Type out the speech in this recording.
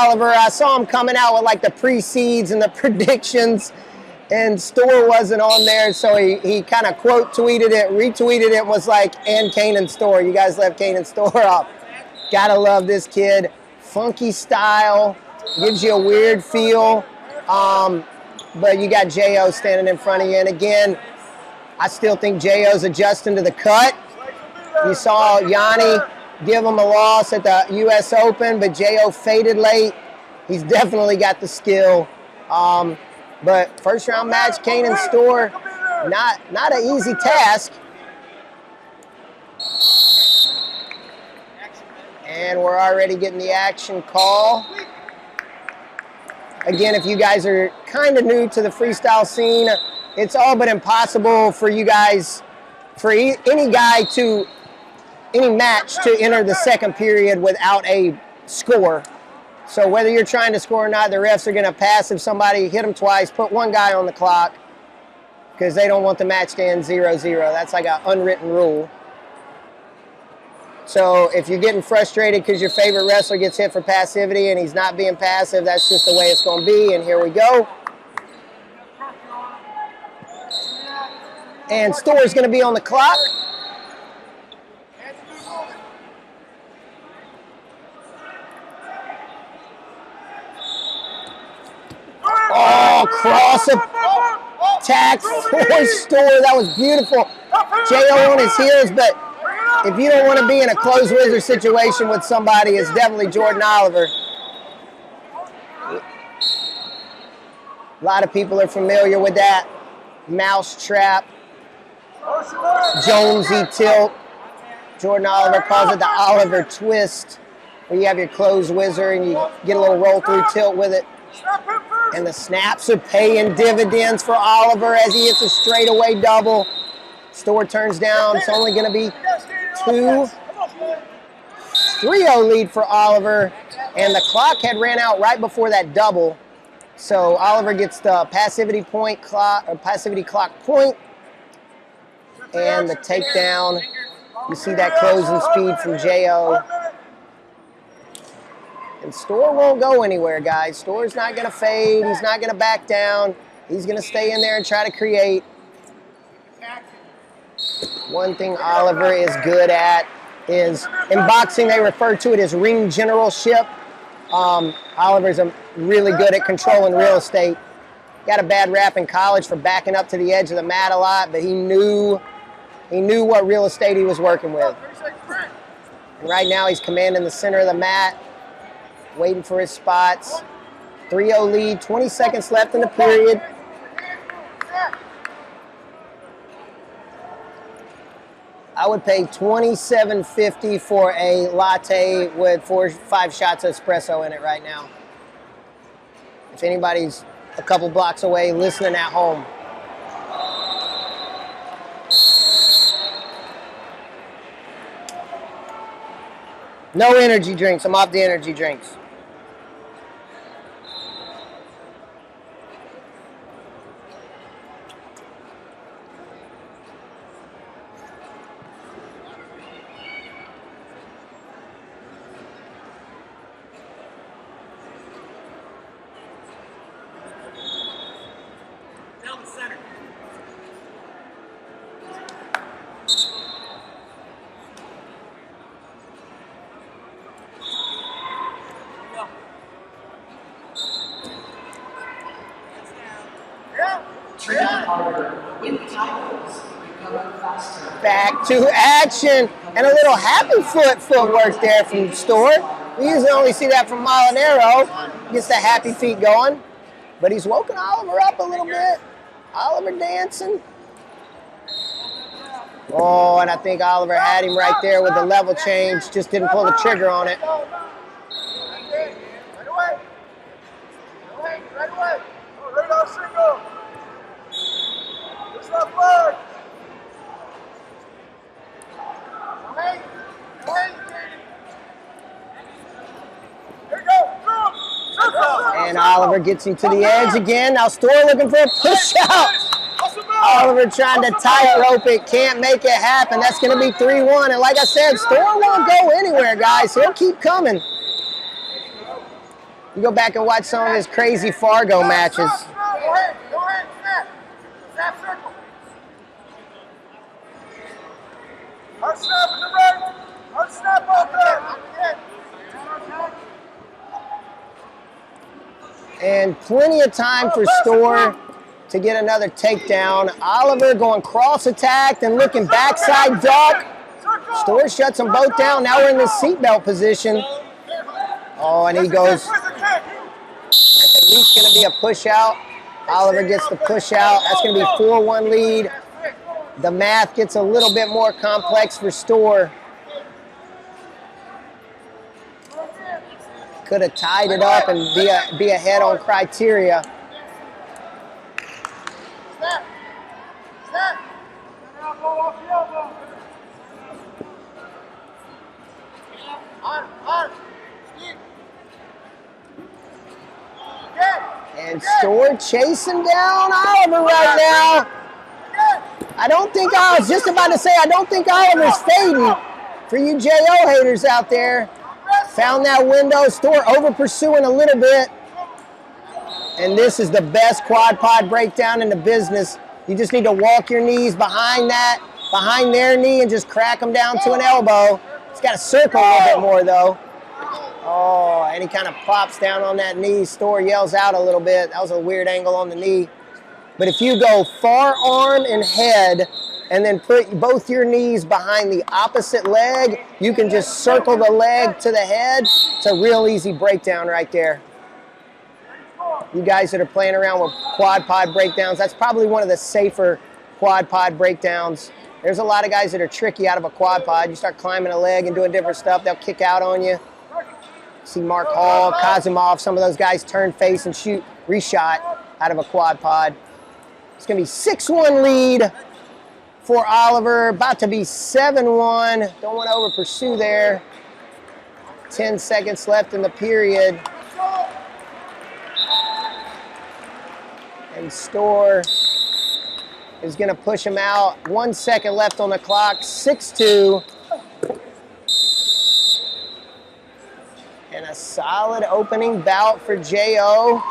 Oliver. I saw him coming out with like the pre-seeds and the predictions, and Storr wasn't on there, so he kind of quote tweeted it, retweeted it, and was like, and Kanen Storr. You guys left Kanen Storr off. Gotta love this kid. Funky style, gives you a weird feel, but you got J.O. standing in front of you, and again, I still think J.O.'s adjusting to the cut. You saw Yanni give him a loss at the U.S. Open, but J.O. faded late. He's definitely got the skill. But first round match, Kanen Storr, not an easy task. And we're already getting the action call. Again, if you guys are kind of new to the freestyle scene, it's all but impossible for you guys, for any match to enter the second period without a score. So whether you're trying to score or not, the refs are going to pass if somebody hit them twice, put one guy on the clock, because they don't want the match to end 0-0. That's like an unwritten rule. So if you're getting frustrated because your favorite wrestler gets hit for passivity and he's not being passive, that's just the way it's going to be, and here we go. And Storr is going to be on the clock. Oh, cross attack for Storr. That was beautiful. J.O. on his heels, but if you don't want to be in a closed wizard situation with somebody, it's definitely Jordan Oliver. A lot of people are familiar with that. Mouse trap, Jonesy tilt. Jordan Oliver calls it the Oliver twist, where you have your closed wizard and you get a little roll through tilt with it. And the snaps are paying dividends for Oliver as he hits a straightaway double. Storr turns down. It's only going to be 2. 3-0 lead for Oliver. And the clock had ran out right before that double. So Oliver gets the passivity clock point. And the takedown. You see that closing speed from J.O. And Storr won't go anywhere, guys. Storr's not going to fade. He's not going to back down. He's going to stay in there and try to create. One thing Oliver is good at is, in boxing, they refer to it as ring generalship. Oliver's really good at controlling real estate. Got a bad rap in college for backing up to the edge of the mat a lot, but he knew what real estate he was working with. And right now, he's commanding the center of the mat, waiting for his spots. 3-0 lead, 20 seconds left in the period. I would pay $27.50 for a latte with 4 or 5 shots of espresso in it right now. If anybody's a couple blocks away listening at home. No energy drinks. I'm off the energy drinks. Back to action, and a little happy footwork there from Storr. We usually only see that from Molinaro. Gets the happy feet going, but he's woken Oliver up a little bit. Oliver dancing. Oh, and I think Oliver had him right there with the level change, just didn't pull the trigger on it. And Oliver gets him to the edge again. Now Storr looking for a push out. Oliver trying to tightrope it, can't make it happen. That's going to be 3-1. And like I said, Storr won't go anywhere, guys. He'll keep coming. You go back and watch some of his crazy Fargo matches. Go ahead, snap. Snap circle. Hard snap in the right. Hard snap out there. And plenty of time for Storr to get another takedown. Oliver going cross attack and looking backside duck. Storr shuts them both down. Now we're in the seatbelt position. Oh, and he goes. He's going to be a push out. Oliver gets the push out. That's going to be 4-1 lead. The math gets a little bit more complex for Storr. Could have tied it up and be ahead on criteria. And Storr chasing down Oliver right now. I was just about to say, I don't think Oliver's fading. For you JO haters out there, found that window. Storr over pursuing a little bit. And this is the best quad pod breakdown in the business. You just need to walk your knees behind their knee and just crack them down to an elbow. It's got to circle a little bit more though. Oh, and he kind of plops down on that knee. Storr yells out a little bit. That was a weird angle on the knee. But if you go far arm and head and then put both your knees behind the opposite leg, you can just circle the leg to the head. It's a real easy breakdown right there. You guys that are playing around with quad pod breakdowns, that's probably one of the safer quad pod breakdowns. There's a lot of guys that are tricky out of a quad pod. You start climbing a leg and doing different stuff, they'll kick out on you. See Mark Hall, Kazimov, some of those guys turn face and shoot reshot out of a quad pod. It's going to be 6-1 lead for Oliver, about to be 7-1. Don't want to over pursue there. 10 seconds left in the period. And Storr is going to push him out. 1 second left on the clock, 6-2. And a solid opening bout for JO.